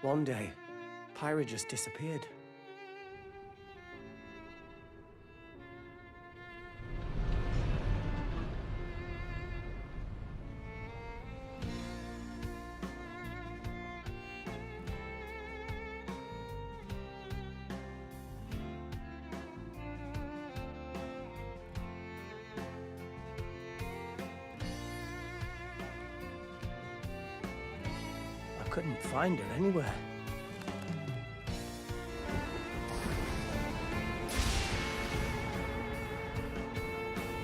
One day, Pyra just disappeared. I couldn't find her anywhere.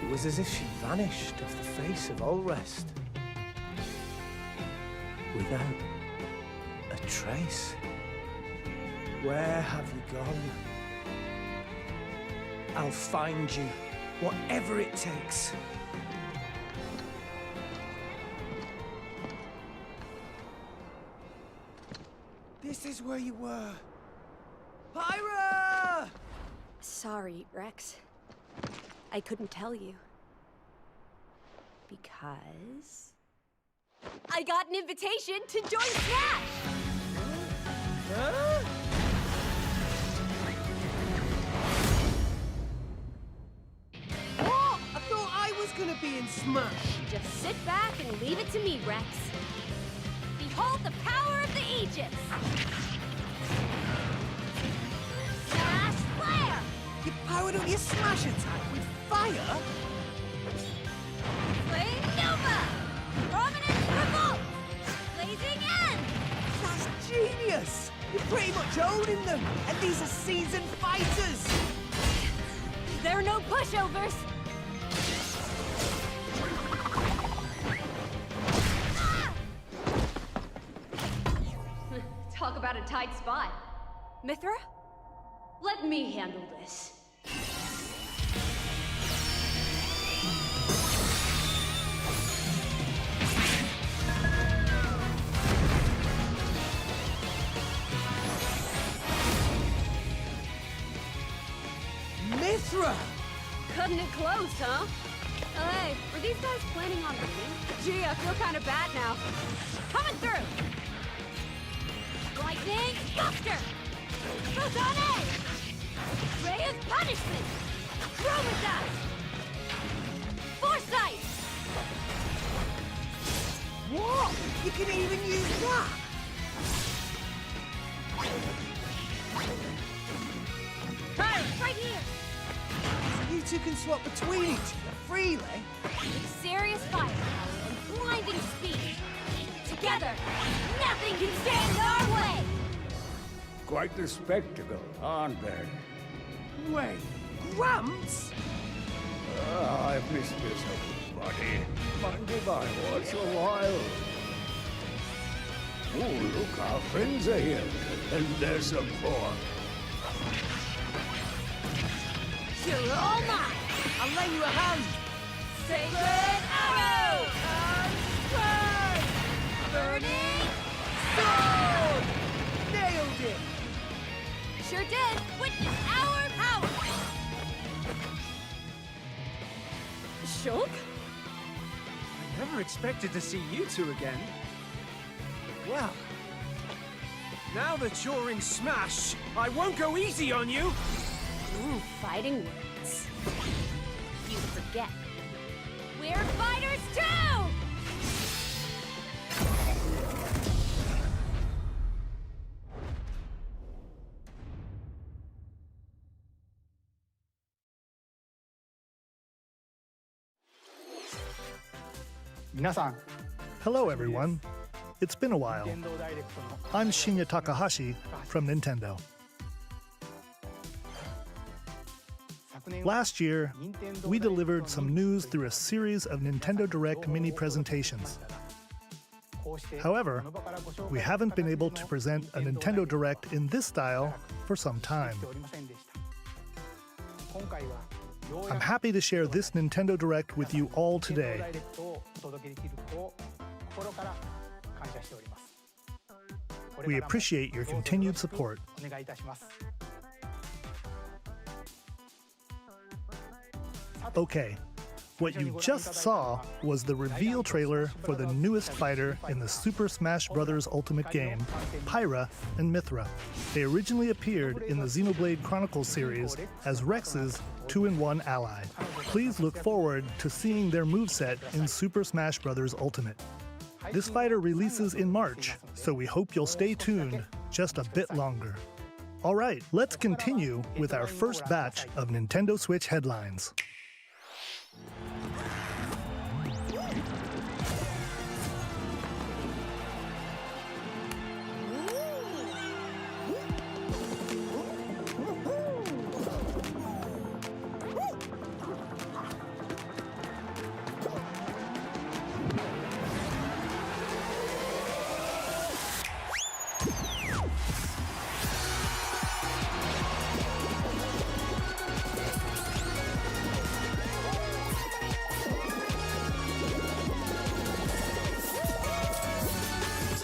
It was as if she vanished off the face of Olrest. Without a trace. Where have you gone? I'll find you, whatever it takes. This is where you were. Pyra! Sorry, Rex. I couldn't tell you. Because... I got an invitation to join Smash! Huh? What? I thought I was gonna be in Smash. Just sit back and leave it to me, Rex. Behold the power of the Aegis! Smash Flare! You powered up your Smash attack with fire? Flame Nova! Prominence Revolt! Blazing End! That's genius! You're pretty much owning them, and these are seasoned fighters! There are no pushovers! Talk about a tight spot. Mithra? Let me handle this. Mithra! Cutting it close, huh? Oh, hey, were these guys planning on leaving? Gee, I feel kind of bad now. Coming through! Lightning Buster! Zona! Ray of Punishment! Chromatus! Foresight! What? You can even use that? Right here! You two can swap between each other freely? With serious firepower and blinding speed. Together, nothing can stand our way! Quite the spectacle, aren't they? Wait, Gramps? I've missed this, buddy. Mind if I watch a while? Oh, look, our friends are here. And there's some more. You're all mine! I'll lend you a hand! Sacred Arrow! Burning Sword! Nailed it! Sure did! Witness our power! Shulk? I never expected to see you two again. Well, now that you're in Smash, I won't go easy on you! Ooh, fighting words. You forget. We're fighters too! Hello everyone. It's been a while. I'm Shinya Takahashi from Nintendo. Last year, we delivered some news through a series of Nintendo Direct mini presentations. However, we haven't been able to present a Nintendo Direct in this style for some time. I'm happy to share this Nintendo Direct with you all today. We appreciate your continued support. Okay, What you just saw was the reveal trailer for the newest fighter in the Super Smash Bros. Ultimate game, Pyra and Mithra. They originally appeared in the Xenoblade Chronicles series as Rex's 2-in-1 ally. Please look forward to seeing their moveset in Super Smash Bros. Ultimate. This fighter releases in March, so we hope you'll stay tuned just a bit longer. All right, let's continue with our first batch of Nintendo Switch headlines.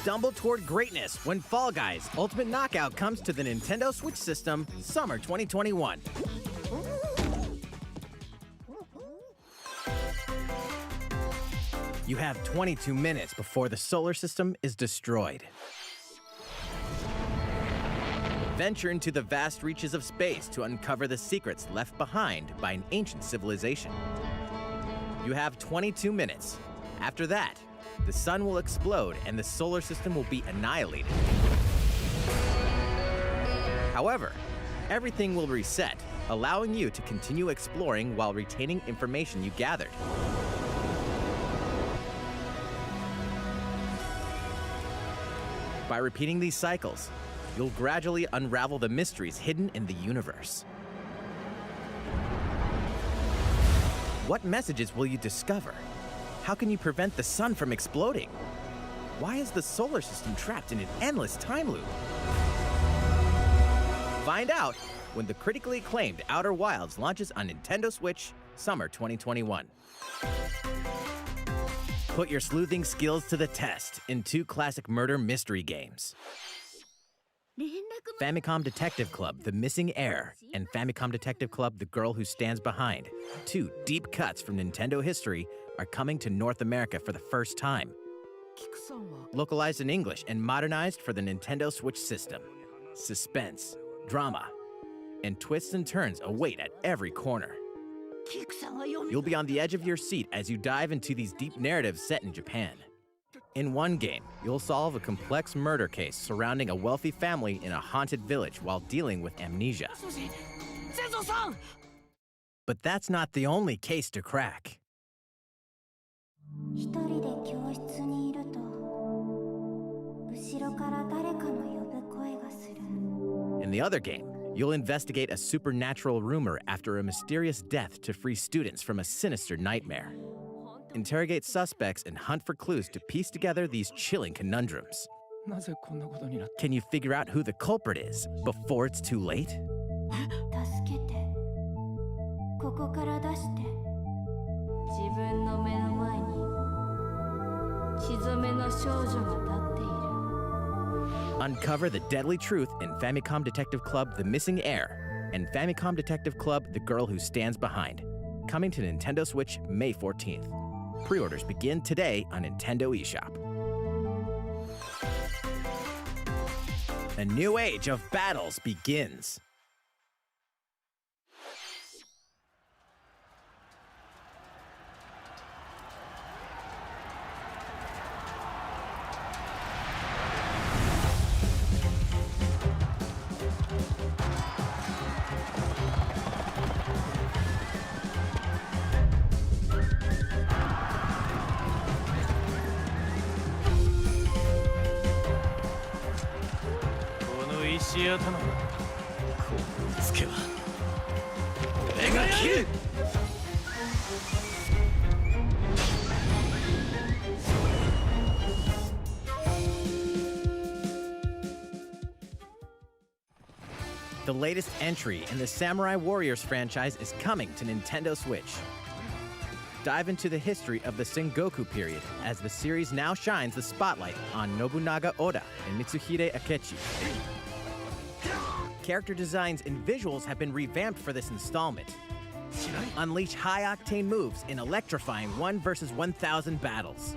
Stumble toward greatness when Fall Guys Ultimate Knockout comes to the Nintendo Switch system summer 2021. You have 22 minutes before the solar system is destroyed. Venture into the vast reaches of space to uncover the secrets left behind by an ancient civilization. You have 22 minutes. After that, the sun will explode and the solar system will be annihilated. However, everything will reset, allowing you to continue exploring while retaining information you gathered. By repeating these cycles, you'll gradually unravel the mysteries hidden in the universe. What messages will you discover? How can you prevent the sun from exploding? Why is the solar system trapped in an endless time loop? Find out when the critically acclaimed Outer Wilds launches on Nintendo Switch summer 2021. Put your sleuthing skills to the test in 2 classic murder mystery games. Famicom Detective Club, The Missing Heir, and Famicom Detective Club, The Girl Who Stands Behind, 2 deep cuts from Nintendo history, are coming to North America for the first time. Localized in English and modernized for the Nintendo Switch system. Suspense, drama, and twists and turns await at every corner. You'll be on the edge of your seat as you dive into these deep narratives set in Japan. In one game, you'll solve a complex murder case surrounding a wealthy family in a haunted village while dealing with amnesia. But that's not the only case to crack. In the other game, you'll investigate a supernatural rumor after a mysterious death to free students from a sinister nightmare. Interrogate suspects and hunt for clues to piece together these chilling conundrums. Can you figure out who the culprit is before it's too late? Uncover the deadly truth in Famicom Detective Club The Missing Heir and Famicom Detective Club The Girl Who Stands Behind. Coming to Nintendo Switch May 14th. Pre-orders begin today on Nintendo eShop. A new age of battles begins. The latest entry in the Samurai Warriors franchise is coming to Nintendo Switch. Dive into the history of the Sengoku period as the series now shines the spotlight on Nobunaga Oda and Mitsuhide Akechi. Character designs and visuals have been revamped for this installment. Unleash high-octane moves in electrifying 1 versus 1,000 battles.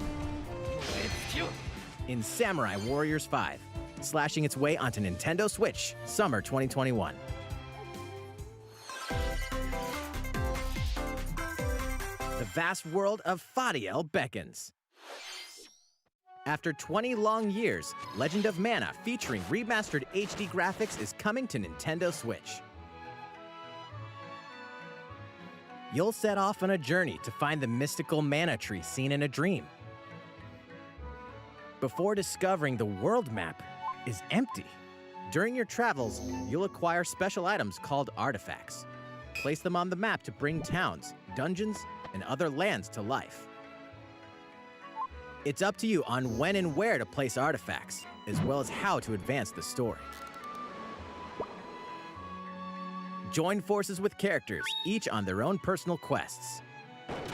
In Samurai Warriors 5, slashing its way onto Nintendo Switch, summer 2021. The vast world of Fadiel beckons. After 20 long years, Legend of Mana featuring remastered HD graphics is coming to Nintendo Switch. You'll set off on a journey to find the mystical mana tree seen in a dream. Before discovering the world map is empty. During your travels, you'll acquire special items called artifacts. Place them on the map to bring towns, dungeons, and other lands to life. It's up to you on when and where to place artifacts, as well as how to advance the story. Join forces with characters, each on their own personal quests.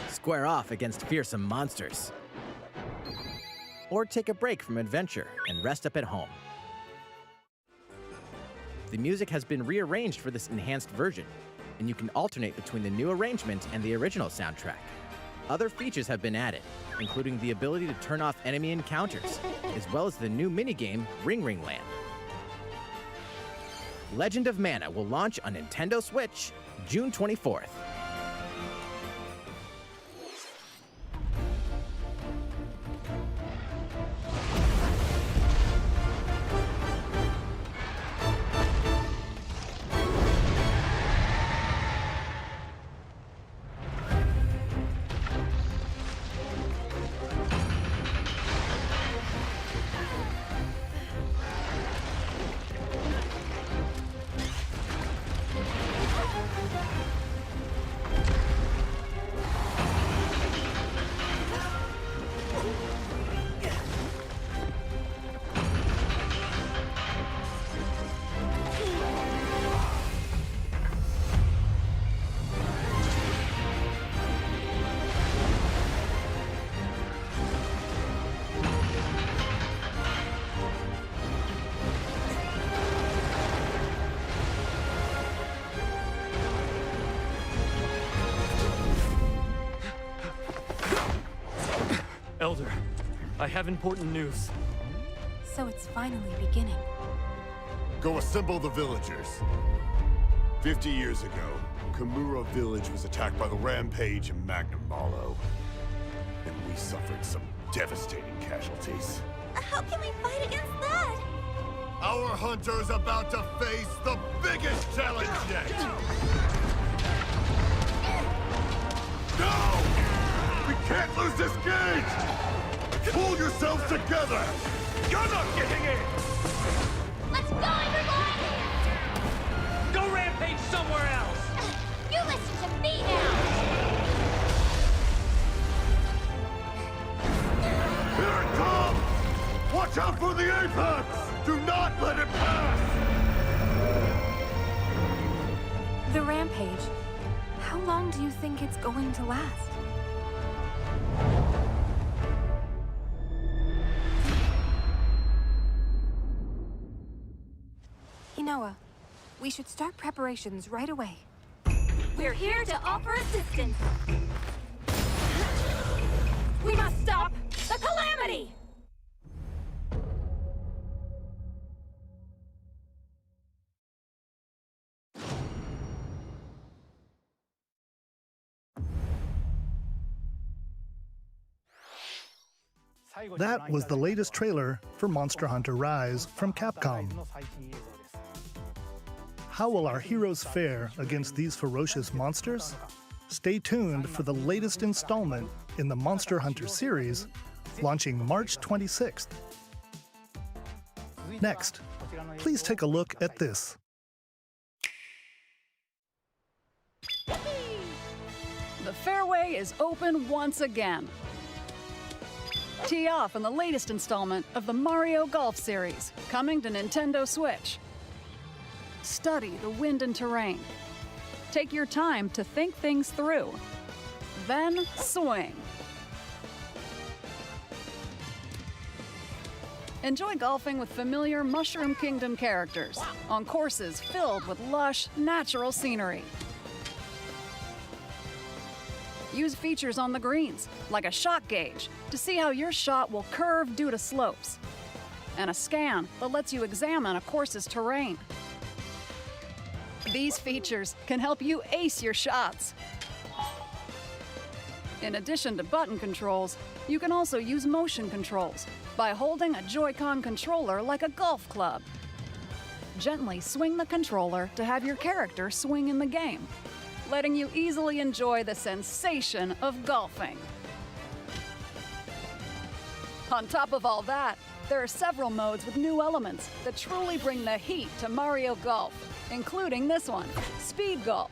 Square off against fearsome monsters. Or take a break from adventure and rest up at home. The music has been rearranged for this enhanced version, and you can alternate between the new arrangement and the original soundtrack. Other features have been added, including the ability to turn off enemy encounters, as well as the new minigame Ring Ring Land. Legend of Mana will launch on Nintendo Switch June 24th. Elder, I have important news. So it's finally beginning. Go assemble the villagers. 50 years ago, Kamura village was attacked by the Rampage and Magnum Malo. And we suffered some devastating casualties. How can we fight against that? Our hunter's about to face the biggest challenge yet! No! We can't lose this gauge! Pull yourselves together! You're not getting in! Let's go, everyone! Go rampage somewhere else! You listen to me now! Here it comes! Watch out for the apex! Do not let it pass! The rampage. How long do you think it's going to last? Inoa, we should start preparations right away. We're here to offer assistance. We must stop the calamity! That was the latest trailer for Monster Hunter Rise from Capcom. How will our heroes fare against these ferocious monsters? Stay tuned for the latest installment in the Monster Hunter series, launching March 26th. Next, please take a look at this. The fairway is open once again. Tee off in the latest installment of the Mario Golf series, coming to Nintendo Switch. Study the wind and terrain. Take your time to think things through. Then swing. Enjoy golfing with familiar Mushroom Kingdom characters on courses filled with lush, natural scenery. Use features on the greens, like a shot gauge, to see how your shot will curve due to slopes, and a scan that lets you examine a course's terrain. These features can help you ace your shots. In addition to button controls, you can also use motion controls by holding a Joy-Con controller like a golf club. Gently swing the controller to have your character swing in the game, letting you easily enjoy the sensation of golfing. On top of all that, there are several modes with new elements that truly bring the heat to Mario Golf, including this one, Speed Golf.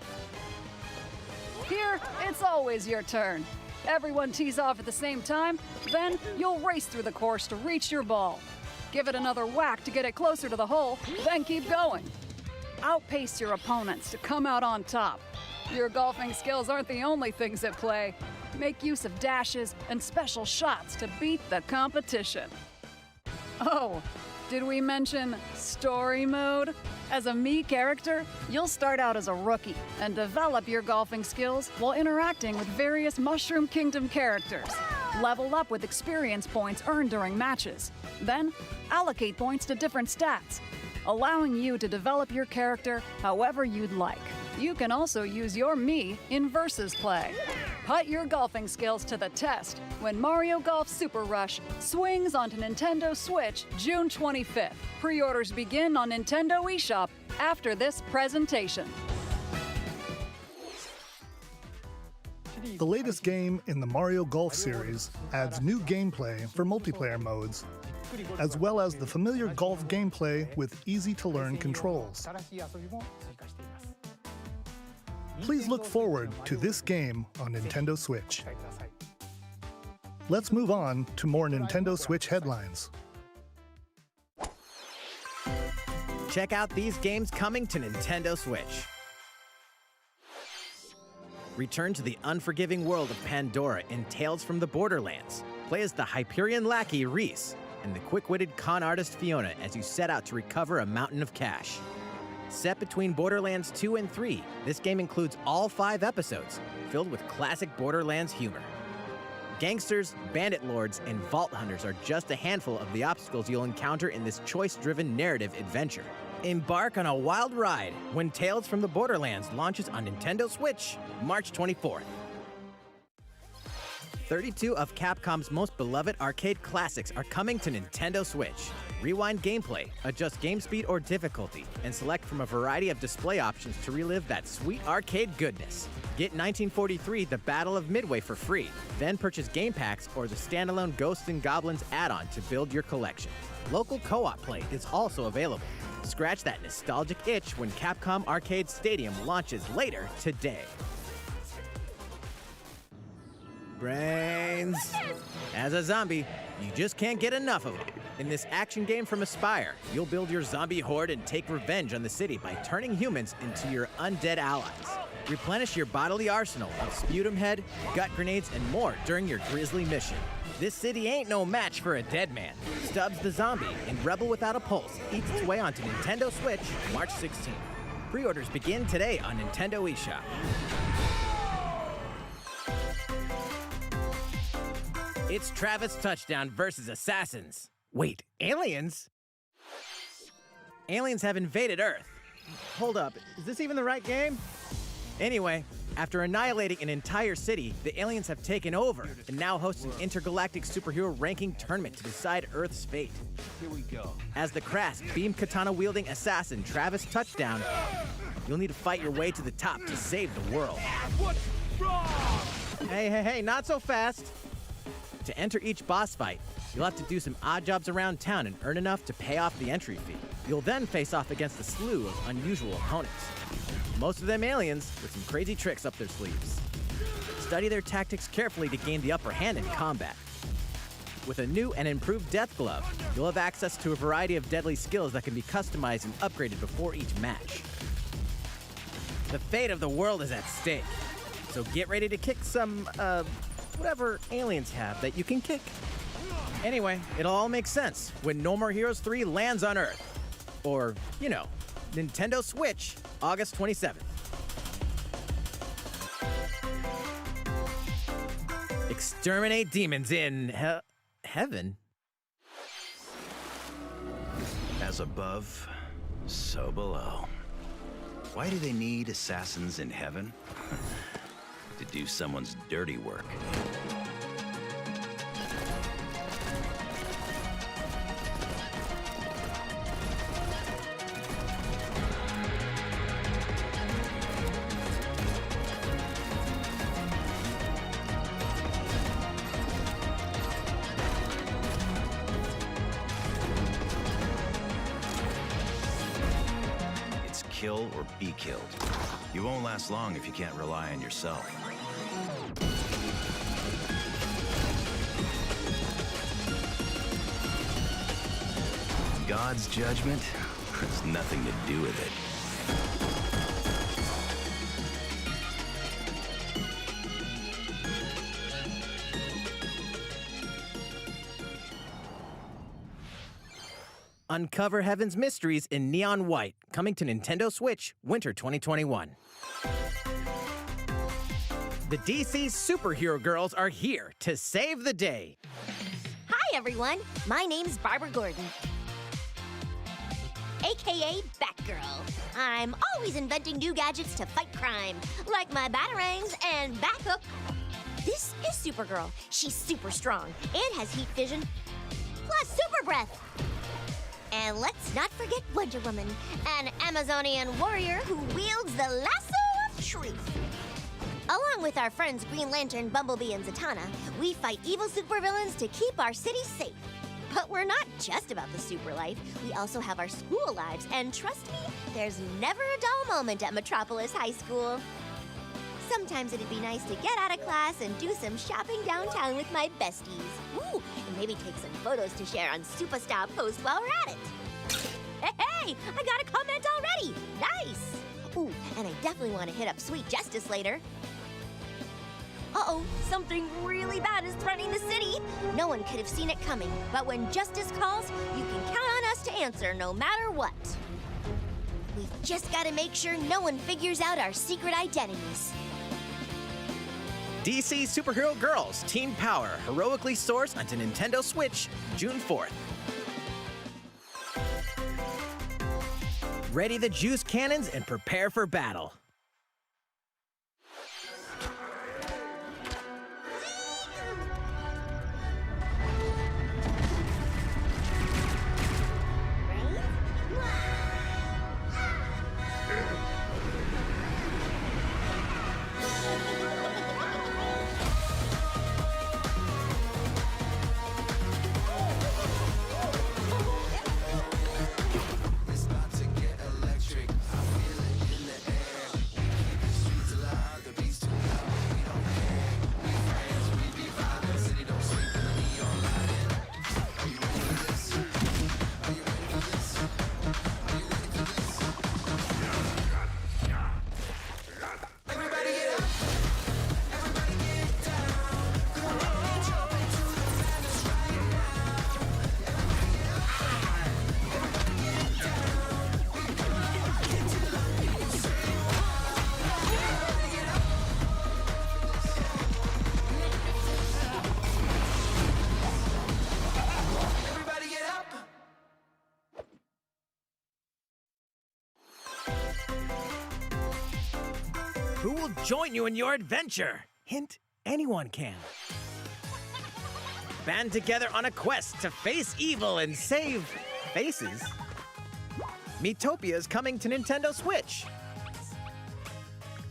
Here, it's always your turn. Everyone tees off at the same time, then you'll race through the course to reach your ball. Give it another whack to get it closer to the hole, then keep going. Outpace your opponents to come out on top. Your golfing skills aren't the only things at play. Make use of dashes and special shots to beat the competition. Oh, did we mention story mode? As a Mii character, you'll start out as a rookie and develop your golfing skills while interacting with various Mushroom Kingdom characters. Level up with experience points earned during matches. Then, allocate points to different stats, allowing you to develop your character however you'd like. You can also use your Mii in versus play. Put your golfing skills to the test when Mario Golf Super Rush swings onto Nintendo Switch June 25th. Pre-orders begin on Nintendo eShop after this presentation. The latest game in the Mario Golf series adds new gameplay for multiplayer modes, as well as the familiar golf gameplay with easy-to-learn controls. Please look forward to this game on Nintendo Switch. Let's move on to more Nintendo Switch headlines. Check out these games coming to Nintendo Switch. Return to the unforgiving world of Pandora in Tales from the Borderlands. Play as the Hyperion lackey Reese and the quick-witted con artist Fiona as you set out to recover a mountain of cash. Set between Borderlands 2 and 3, this game includes all 5 episodes, filled with classic Borderlands humor. Gangsters, bandit lords, and vault hunters are just a handful of the obstacles you'll encounter in this choice-driven narrative adventure. Embark on a wild ride when Tales from the Borderlands launches on Nintendo Switch, March 24th. 32 of Capcom's most beloved arcade classics are coming to Nintendo Switch. Rewind gameplay, adjust game speed or difficulty, and select from a variety of display options to relive that sweet arcade goodness. Get 1943 The Battle of Midway for free, then purchase game packs or the standalone Ghosts and Goblins add-on to build your collection. Local co-op play is also available. Scratch that nostalgic itch when Capcom Arcade Stadium launches later today. Brains. As a zombie, you just can't get enough of them. In this action game from Aspyr, you'll build your zombie horde and take revenge on the city by turning humans into your undead allies. Replenish your bodily arsenal of sputum head, gut grenades, and more during your grisly mission. This city ain't no match for a dead man. Stubbs the Zombie in Rebel Without a Pulse eats its way onto Nintendo Switch March 16th. Pre-orders begin today on Nintendo eShop. It's Travis Touchdown versus Assassins. Wait, aliens? Aliens have invaded Earth. Hold up, is this even the right game? Anyway, after annihilating an entire city, the aliens have taken over and now host an intergalactic superhero ranking tournament to decide Earth's fate. Here we go. As the crass, beam katana-wielding assassin Travis Touchdown, you'll need to fight your way to the top to save the world. What's wrong? Hey, not so fast. To enter each boss fight, you'll have to do some odd jobs around town and earn enough to pay off the entry fee. You'll then face off against a slew of unusual opponents. Most of them aliens with some crazy tricks up their sleeves. Study their tactics carefully to gain the upper hand in combat. With a new and improved Death Glove, you'll have access to a variety of deadly skills that can be customized and upgraded before each match. The fate of the world is at stake, so get ready to kick some, whatever aliens have that you can kick. Anyway, it'll all make sense when No More Heroes 3 lands on Earth. Or, you know, Nintendo Switch, August 27th. Exterminate demons in heaven. As above, so below. Why do they need assassins in heaven? To do someone's dirty work. Kill or be killed. You won't last long if you can't rely on yourself. God's judgment has nothing to do with it. Uncover Heaven's mysteries in neon white, coming to Nintendo Switch, winter 2021. The DC superhero girls are here to save the day. Hi, everyone. My name's Barbara Gordon, aka Batgirl. I'm always inventing new gadgets to fight crime, like my batarangs and Bathook. This is Supergirl. She's super strong and has heat vision, plus super breath. And let's not forget Wonder Woman, an Amazonian warrior who wields the lasso of truth. Along with our friends Green Lantern, Bumblebee, and Zatanna, we fight evil supervillains to keep our city safe. But we're not just about the super life. We also have our school lives, and trust me, there's never a dull moment at Metropolis High School. Sometimes it'd be nice to get out of class and do some shopping downtown with my besties. Ooh, and maybe take some photos to share on Superstar Post while we're at it. Hey, I got a comment already. Nice. Ooh, and I definitely want to hit up Sweet Justice later. Uh-oh, something really bad is threatening the city. No one could have seen it coming, but when justice calls, you can count on us to answer no matter what. We've just got to make sure no one figures out our secret identities. DC Superhero Girls Teen Power, heroically sourced onto Nintendo Switch, June 4th. Ready the juice cannons and prepare for battle. Who will join you in your adventure? Hint, anyone can. Band together on a quest to face evil and save faces. Miitopia is coming to Nintendo Switch.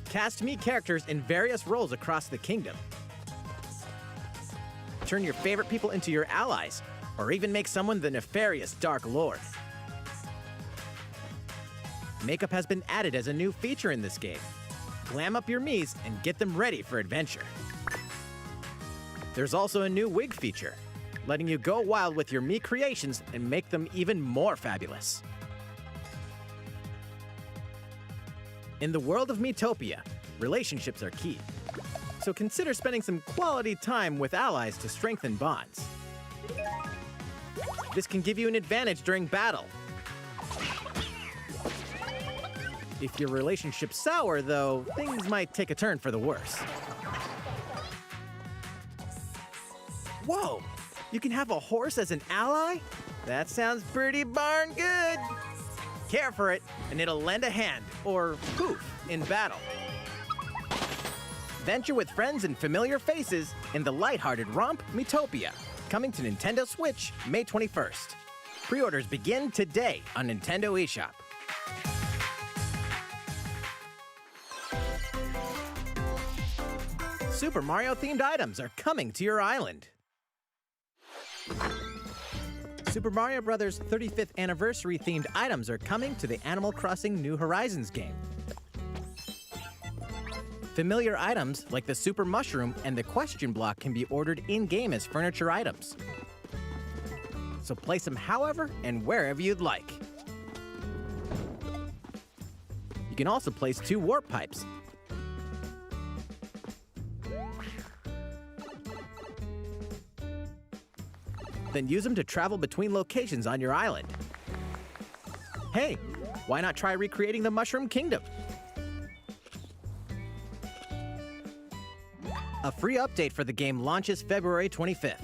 Cast Mii characters in various roles across the kingdom. Turn your favorite people into your allies, or even make someone the nefarious Dark Lord. Makeup has been added as a new feature in this game. Glam up your Miis and get them ready for adventure. There's also a new wig feature, letting you go wild with your Mii creations and make them even more fabulous. In the world of Miitopia, relationships are key. So consider spending some quality time with allies to strengthen bonds. This can give you an advantage during battle. If your relationship's sour, though, things might take a turn for the worse. Whoa! You can have a horse as an ally? That sounds pretty darn good. Care for it, and it'll lend a hand, or poof, in battle. Venture with friends and familiar faces in the lighthearted romp Metopia, coming to Nintendo Switch May 21st. Pre-orders begin today on Nintendo eShop. Super Mario-themed items are coming to your island. Super Mario Bros. 35th Anniversary-themed items are coming to the Animal Crossing New Horizons game. Familiar items like the Super Mushroom and the Question Block can be ordered in-game as furniture items. So place them however and wherever you'd like. You can also place 2 warp pipes. Then use them to travel between locations on your island. Hey, why not try recreating the Mushroom Kingdom? A free update for the game launches February 25th.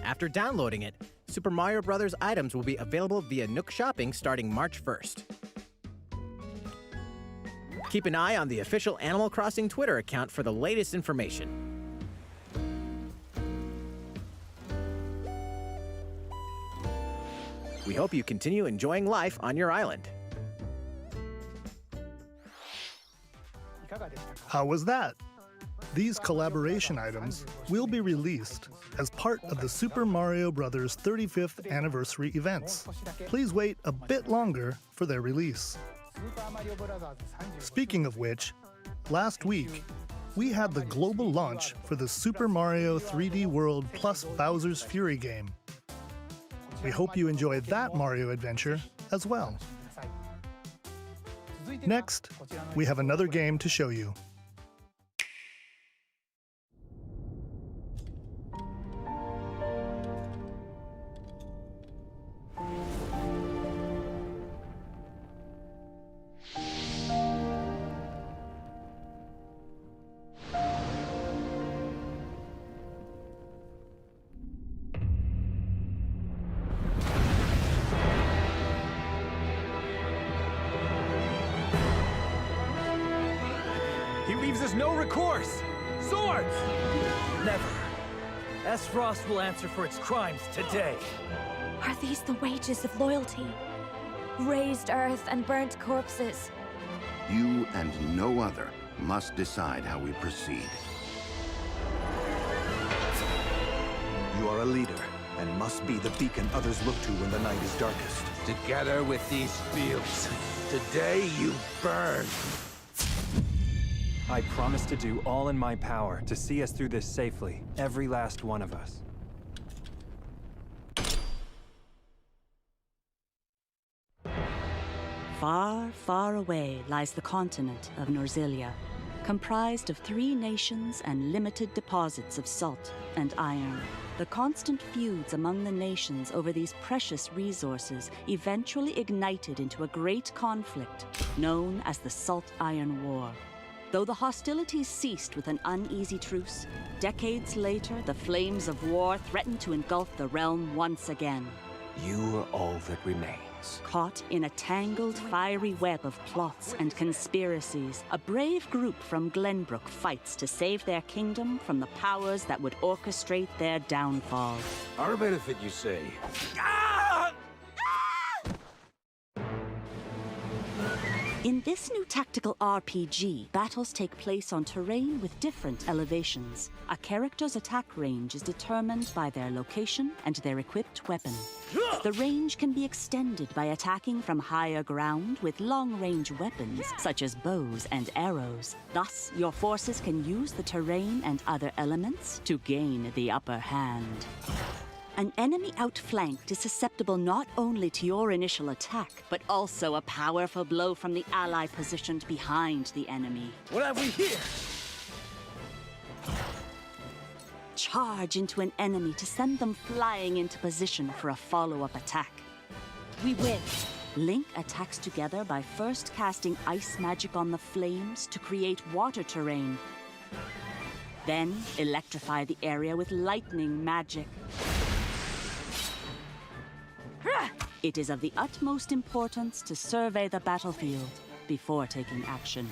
After downloading it, Super Mario Bros. Items will be available via Nook Shopping starting March 1st. Keep an eye on the official Animal Crossing Twitter account for the latest information. We hope you continue enjoying life on your island. How was that? These collaboration items will be released as part of the Super Mario Bros. 35th Anniversary events. Please wait a bit longer for their release. Speaking of which, last week, we had the global launch for the Super Mario 3D World plus Bowser's Fury game. We hope you enjoyed that Mario adventure as well. Next, we have another game to show you. He leaves us no recourse! Swords! Never. S-Frost will answer for its crimes today. Are these the wages of loyalty? Raised earth and burnt corpses. You and no other must decide how we proceed. You are a leader, and must be the beacon others look to when the night is darkest. Together with these fields, today you burn. I promise to do all in my power to see us through this safely, every last one of us. Far, far away lies the continent of Norzilia, comprised of 3 nations and limited deposits of salt and iron. The constant feuds among the nations over these precious resources eventually ignited into a great conflict known as the Salt Iron War. Though the hostilities ceased with an uneasy truce, decades later the flames of war threatened to engulf the realm once again. You are all that remains. Caught in a tangled, fiery web of plots and conspiracies, a brave group from Glenbrook fights to save their kingdom from the powers that would orchestrate their downfall. Our benefit, you say? In this new tactical RPG, battles take place on terrain with different elevations. A character's attack range is determined by their location and their equipped weapon. The range can be extended by attacking from higher ground with long-range weapons, such as bows and arrows. Thus, your forces can use the terrain and other elements to gain the upper hand. An enemy outflanked is susceptible not only to your initial attack, but also a powerful blow from the ally positioned behind the enemy. What have we here? Charge into an enemy to send them flying into position for a follow-up attack. We win. Link attacks together by first casting ice magic on the flames to create water terrain. Then electrify the area with lightning magic. It is of the utmost importance to survey the battlefield before taking action.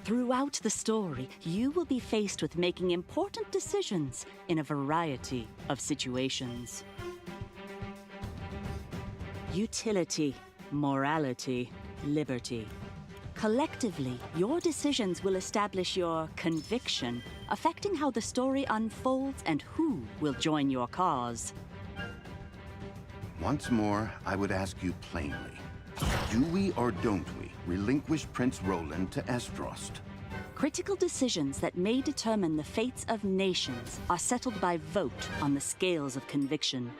Throughout the story, you will be faced with making important decisions in a variety of situations. Utility, morality, liberty. Collectively, your decisions will establish your conviction, affecting how the story unfolds and who will join your cause. Once more, I would ask you plainly. Do we or don't we relinquish Prince Roland to Estrost? Critical decisions that may determine the fates of nations are settled by vote on the scales of conviction.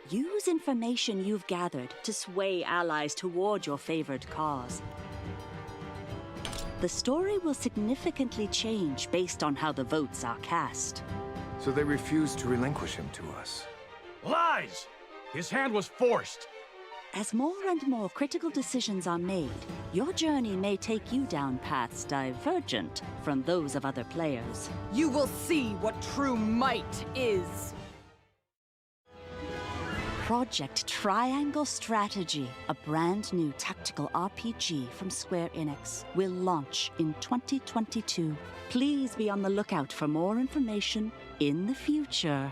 Use information you've gathered to sway allies toward your favored cause. The story will significantly change based on how the votes are cast. So they refused to relinquish him to us. Lies! His hand was forced. As more and more critical decisions are made, your journey may take you down paths divergent from those of other players. You will see what true might is. Project Triangle Strategy, a brand new tactical RPG from Square Enix, will launch in 2022. Please be on the lookout for more information in the future.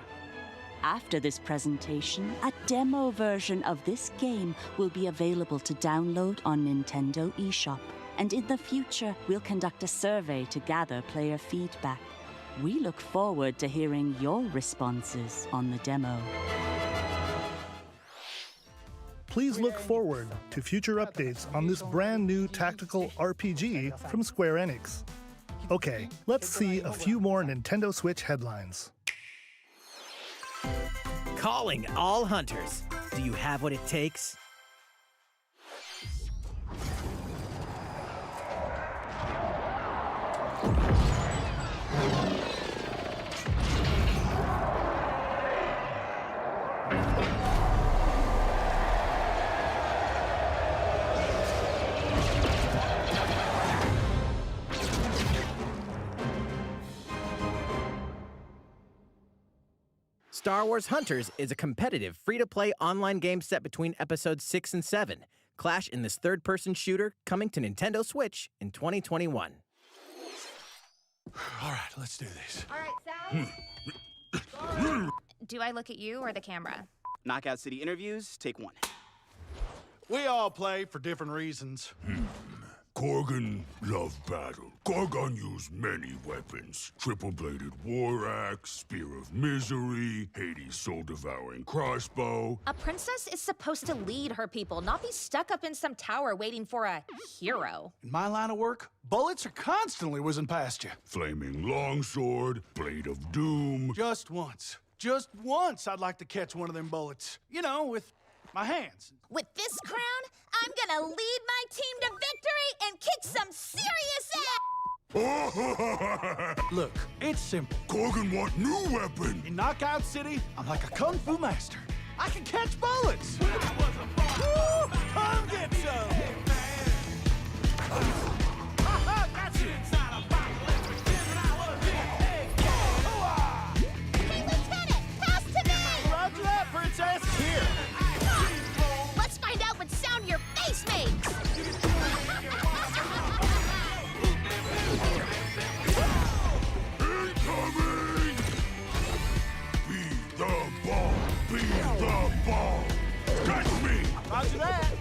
After this presentation, a demo version of this game will be available to download on Nintendo eShop. And in the future, we'll conduct a survey to gather player feedback. We look forward to hearing your responses on the demo. Please look forward to future updates on this brand new tactical RPG from Square Enix. Okay, let's see a few more Nintendo Switch headlines. Calling all hunters. Do you have what it takes? Star Wars Hunters is a competitive, free-to-play online game set between episodes 6 and 7. Clash in this third-person shooter coming to Nintendo Switch in 2021. All right, let's do this. All right, Sal. Do I look at you or the camera? Knockout City interviews, take one. We all play for different reasons. Korgan loved battle. Korgan used many weapons. Triple-bladed war axe, spear of misery, Hades' soul-devouring crossbow. A princess is supposed to lead her people, not be stuck up in some tower waiting for a hero. In my line of work, bullets are constantly whizzing past you. Flaming longsword, blade of doom. Just once I'd like to catch one of them bullets. You know, with my hands. With this crown, I'm gonna lead my team to victory and kick some serious ass! Look, it's simple. Korgan want new weapon. In Knockout City, I'm like a kung fu master. I can catch bullets. Woo! Come get some! Got you! Hey, Lieutenant, pass to me! Roger that, Princess! Here! Let's find out what sound your face makes! Incoming! Be the ball! Be the ball! Catch me! Roger that!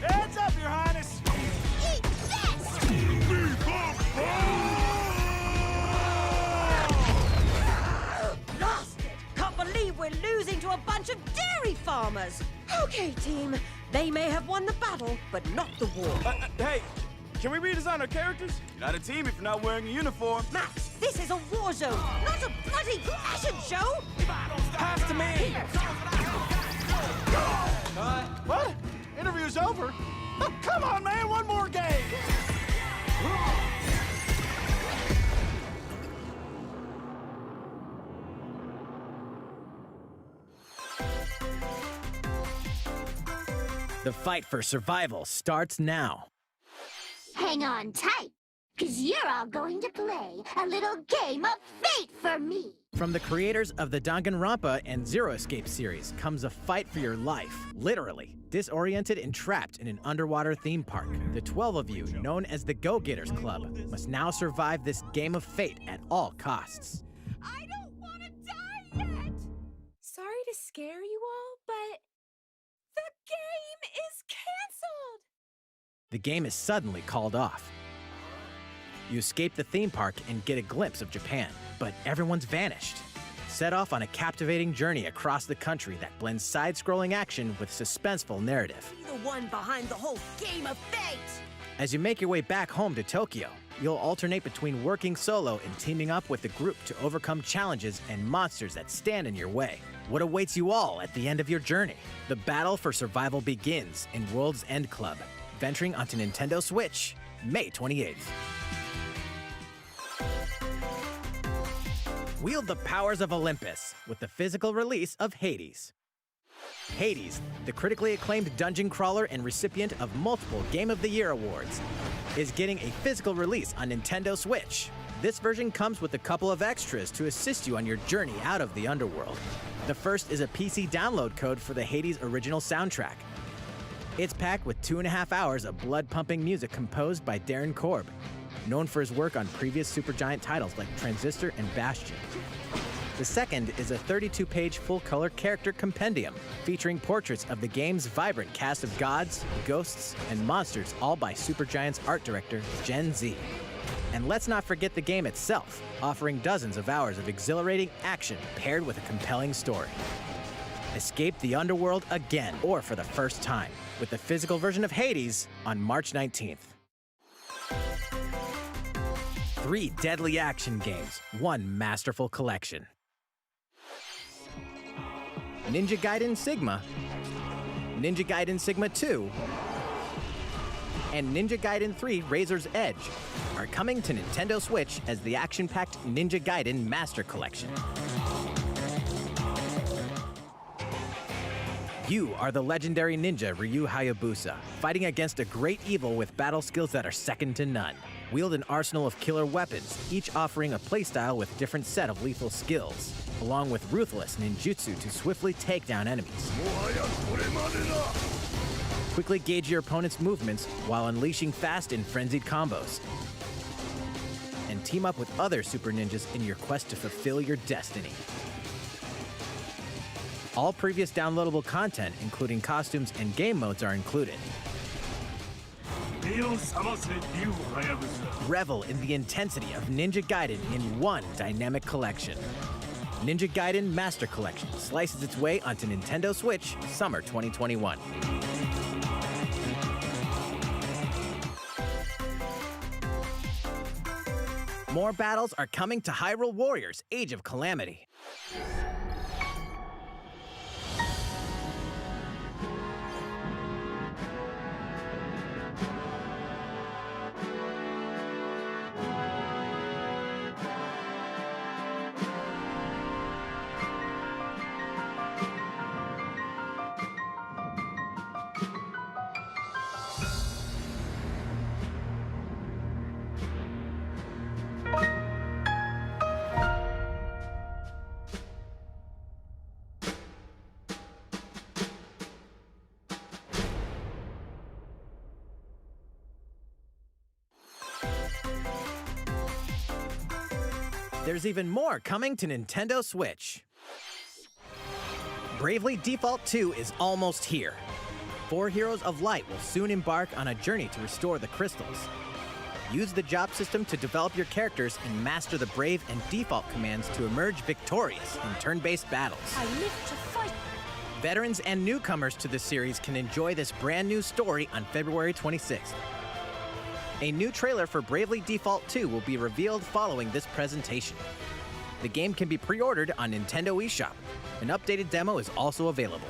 Heads up, Your Highness! Eat this! Be the ball! Lost it! Can't believe we're losing to a bunch of dairy farmers! Okay, team. They may have won the battle, but not the war. Hey, can we redesign our characters? You're not a team if you're not wearing a uniform. Max, this is a war zone, not a bloody fashion show! Pass to me! What? Interview's over? Oh, come on, man, one more game! The fight for survival starts now. Hang on tight, because you're all going to play a little game of fate for me. From the creators of the Danganronpa and Zero Escape series comes a fight for your life, literally. Disoriented and trapped in an underwater theme park, the 12 of you, known as the Go-Getters Club, must now survive this game of fate at all costs. I don't want to die yet! Sorry to scare you all, but the game is canceled! The game is suddenly called off. You escape the theme park and get a glimpse of Japan, but everyone's vanished. Set off on a captivating journey across the country that blends side-scrolling action with suspenseful narrative. Be the one behind the whole game of fate! As you make your way back home to Tokyo, you'll alternate between working solo and teaming up with the group to overcome challenges and monsters that stand in your way. What awaits you all at the end of your journey? The battle for survival begins in World's End Club, venturing onto Nintendo Switch, May 28th. Wield the powers of Olympus with the physical release of Hades. Hades, the critically acclaimed dungeon crawler and recipient of multiple Game of the Year awards, is getting a physical release on Nintendo Switch. This version comes with a couple of extras to assist you on your journey out of the underworld. The first is a PC download code for the Hades original soundtrack. It's packed with 2.5 hours of blood-pumping music composed by Darren Korb, known for his work on previous Supergiant titles like Transistor and Bastion. The second is a 32-page full-color character compendium featuring portraits of the game's vibrant cast of gods, ghosts, and monsters, all by Supergiant's art director, Gen Z. And let's not forget the game itself, offering dozens of hours of exhilarating action paired with a compelling story. Escape the underworld again, or for the first time, with the physical version of Hades on March 19th. 3 deadly action games, 1 masterful collection. Ninja Gaiden Sigma, Ninja Gaiden Sigma 2, and Ninja Gaiden 3 Razor's Edge are coming to Nintendo Switch as the action-packed Ninja Gaiden Master Collection. You are the legendary ninja Ryu Hayabusa, fighting against a great evil with battle skills that are second to none. Wield an arsenal of killer weapons, each offering a playstyle with a different set of lethal skills, along with ruthless ninjutsu to swiftly take down enemies. Quickly gauge your opponent's movements while unleashing fast and frenzied combos. And team up with other super ninjas in your quest to fulfill your destiny. All previous downloadable content, including costumes and game modes, are included. Revel in the intensity of Ninja Gaiden in one dynamic collection. Ninja Gaiden Master Collection slices its way onto Nintendo Switch summer 2021. More battles are coming to Hyrule Warriors: Age of Calamity. There's even more coming to Nintendo Switch. Bravely Default 2 is almost here. 4 Heroes of Light will soon embark on a journey to restore the crystals. Use the job system to develop your characters and master the Brave and Default commands to emerge victorious in turn-based battles. I live to fight. Veterans and newcomers to the series can enjoy this brand new story on February 26th. A new trailer for Bravely Default 2 will be revealed following this presentation. The game can be pre-ordered on Nintendo eShop. An updated demo is also available.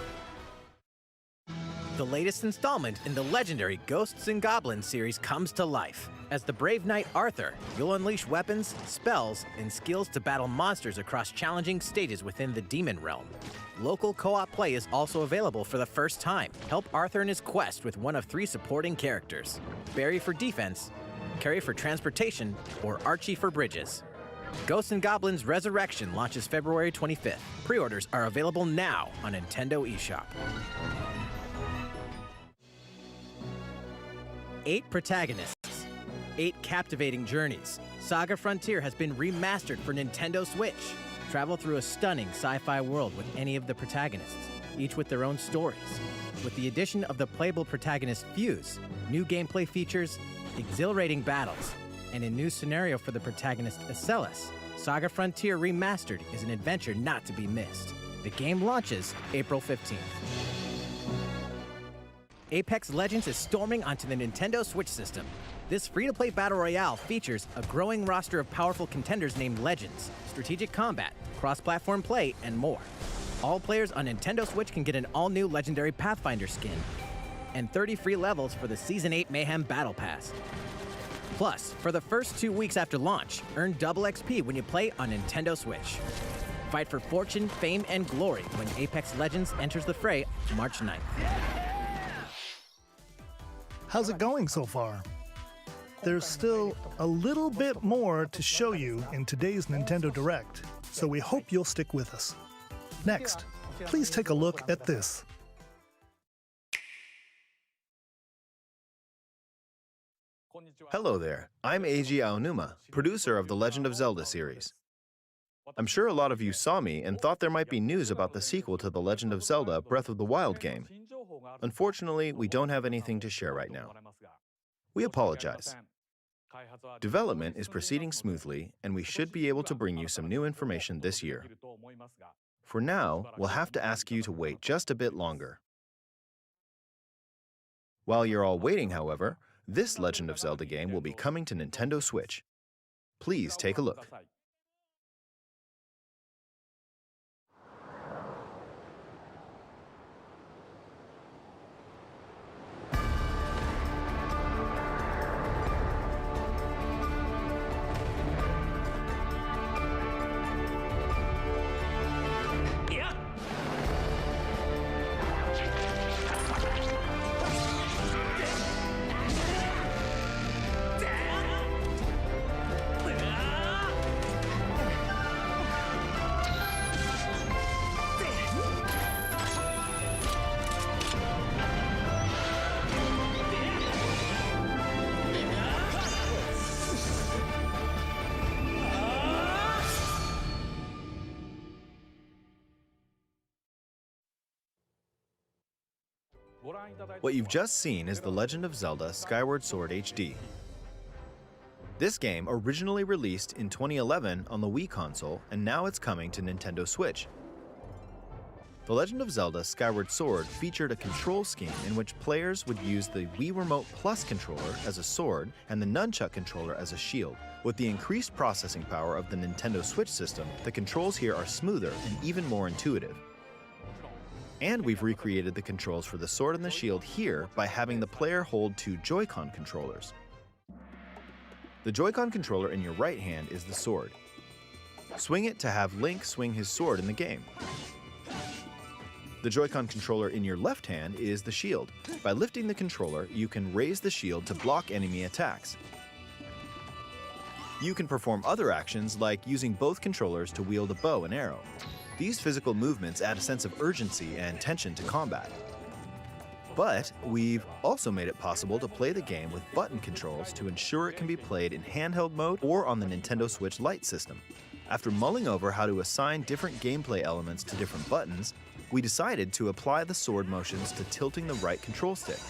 The latest installment in the legendary Ghosts and Goblins series comes to life. As the brave knight Arthur, you'll unleash weapons, spells, and skills to battle monsters across challenging stages within the demon realm. Local co-op play is also available for the first time. Help Arthur in his quest with one of 3 supporting characters: Barry for defense, Carrie for transportation, or Archie for bridges. Ghosts and Goblins Resurrection launches February 25th. Pre-orders are available now on Nintendo eShop. 8 protagonists, 8 captivating journeys. Saga Frontier has been remastered for Nintendo Switch. Travel through a stunning sci-fi world with any of the protagonists, each with their own stories. With the addition of the playable protagonist Fuse, new gameplay features, exhilarating battles, and a new scenario for the protagonist Acellus, Saga Frontier Remastered is an adventure not to be missed. The game launches April 15th. Apex Legends is storming onto the Nintendo Switch system. This free-to-play battle royale features a growing roster of powerful contenders named Legends, strategic combat, cross-platform play, and more. All players on Nintendo Switch can get an all-new Legendary Pathfinder skin, and 30 free levels for the Season 8 Mayhem Battle Pass. Plus, for the first 2 weeks after launch, earn double XP when you play on Nintendo Switch. Fight for fortune, fame, and glory when Apex Legends enters the fray March 9th. How's it going so far? There's still a little bit more to show you in today's Nintendo Direct, so we hope you'll stick with us. Next, please take a look at this. Hello there, I'm Eiji Aonuma, producer of the Legend of Zelda series. I'm sure a lot of you saw me and thought there might be news about the sequel to The Legend of Zelda Breath of the Wild game. Unfortunately, we don't have anything to share right now. We apologize. Development is proceeding smoothly, and we should be able to bring you some new information this year. For now, we'll have to ask you to wait just a bit longer. While you're all waiting, however, this Legend of Zelda game will be coming to Nintendo Switch. Please take a look. What you've just seen is The Legend of Zelda Skyward Sword HD. This game originally released in 2011 on the Wii console, and now it's coming to Nintendo Switch. The Legend of Zelda Skyward Sword featured a control scheme in which players would use the Wii Remote Plus controller as a sword and the Nunchuck controller as a shield. With the increased processing power of the Nintendo Switch system, the controls here are smoother and even more intuitive. And we've recreated the controls for the sword and the shield here by having the player hold 2 Joy-Con controllers. The Joy-Con controller in your right hand is the sword. Swing it to have Link swing his sword in the game. The Joy-Con controller in your left hand is the shield. By lifting the controller, you can raise the shield to block enemy attacks. You can perform other actions like using both controllers to wield a bow and arrow. These physical movements add a sense of urgency and tension to combat. But we've also made it possible to play the game with button controls to ensure it can be played in handheld mode or on the Nintendo Switch Lite system. After mulling over how to assign different gameplay elements to different buttons, we decided to apply the sword motions to tilting the right control stick.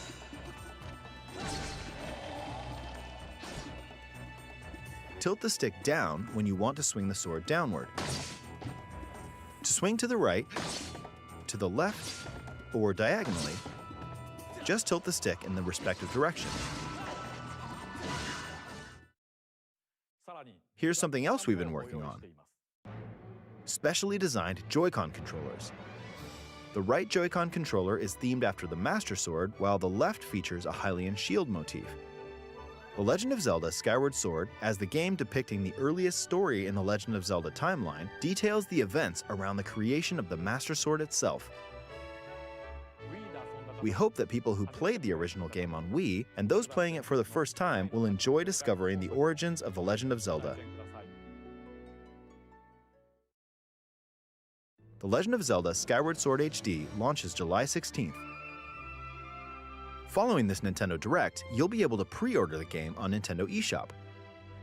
Tilt the stick down when you want to swing the sword downward. To swing to the right, to the left, or diagonally, just tilt the stick in the respective direction. Here's something else we've been working on. Specially designed Joy-Con controllers. The right Joy-Con controller is themed after the Master Sword, while the left features a Hylian shield motif. The Legend of Zelda Skyward Sword, as the game depicting the earliest story in the Legend of Zelda timeline, details the events around the creation of the Master Sword itself. We hope that people who played the original game on Wii, and those playing it for the first time, will enjoy discovering the origins of the Legend of Zelda. The Legend of Zelda Skyward Sword HD launches July 16th. Following this Nintendo Direct, you'll be able to pre-order the game on Nintendo eShop.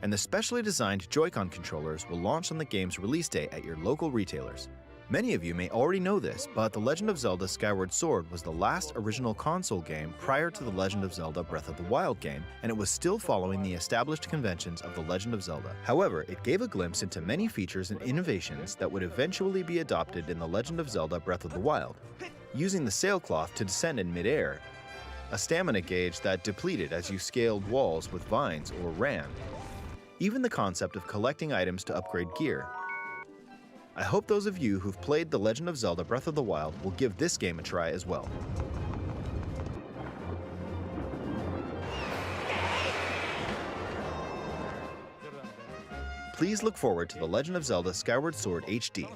And the specially designed Joy-Con controllers will launch on the game's release day at your local retailers. Many of you may already know this, but The Legend of Zelda Skyward Sword was the last original console game prior to The Legend of Zelda Breath of the Wild game, and it was still following the established conventions of The Legend of Zelda. However, it gave a glimpse into many features and innovations that would eventually be adopted in The Legend of Zelda Breath of the Wild. Using the sailcloth to descend in midair, a stamina gauge that depleted as you scaled walls with vines or ran, even the concept of collecting items to upgrade gear. I hope those of you who've played The Legend of Zelda Breath of the Wild will give this game a try as well. Please look forward to The Legend of Zelda Skyward Sword HD.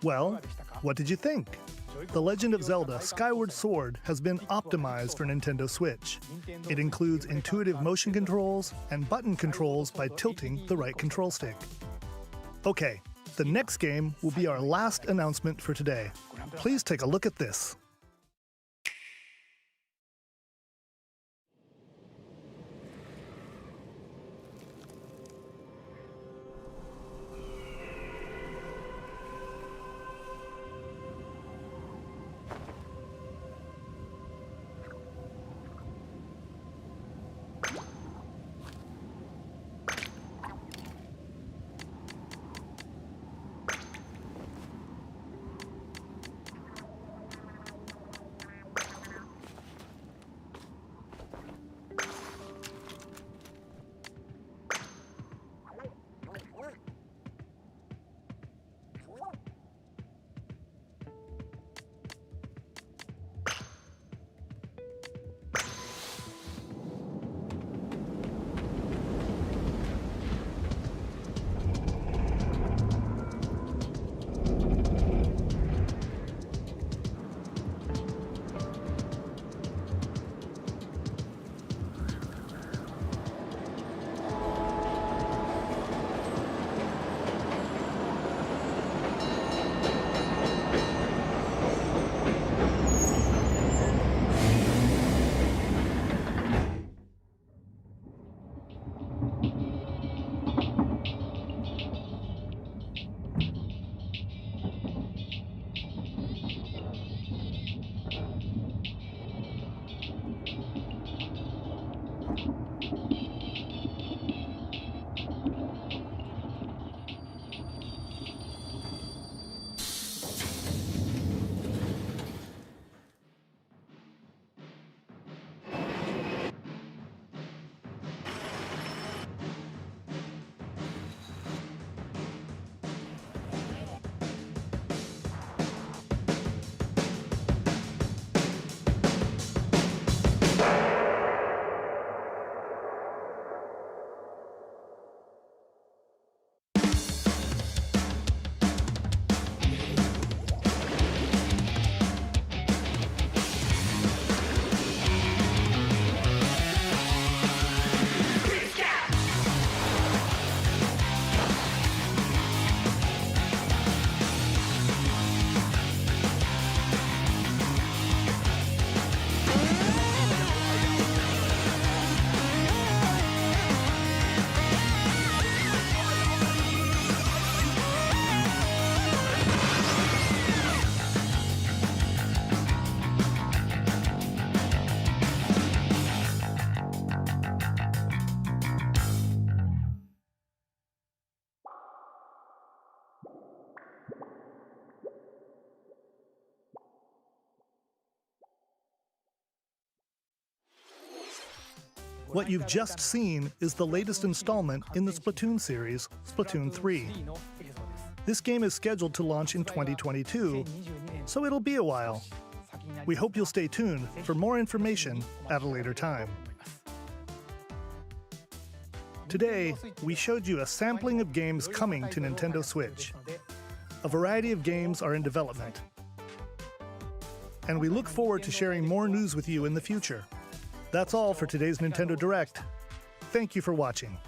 Well, what did you think? The Legend of Zelda Skyward Sword has been optimized for Nintendo Switch. It includes intuitive motion controls and button controls by tilting the right control stick. Okay, the next game will be our last announcement for today. Please take a look at this. What you've just seen is the latest installment in the Splatoon series, Splatoon 3. This game is scheduled to launch in 2022, so it'll be a while. We hope you'll stay tuned for more information at a later time. Today, we showed you a sampling of games coming to Nintendo Switch. A variety of games are in development. And we look forward to sharing more news with you in the future. That's all for today's Nintendo Direct. Thank you for watching.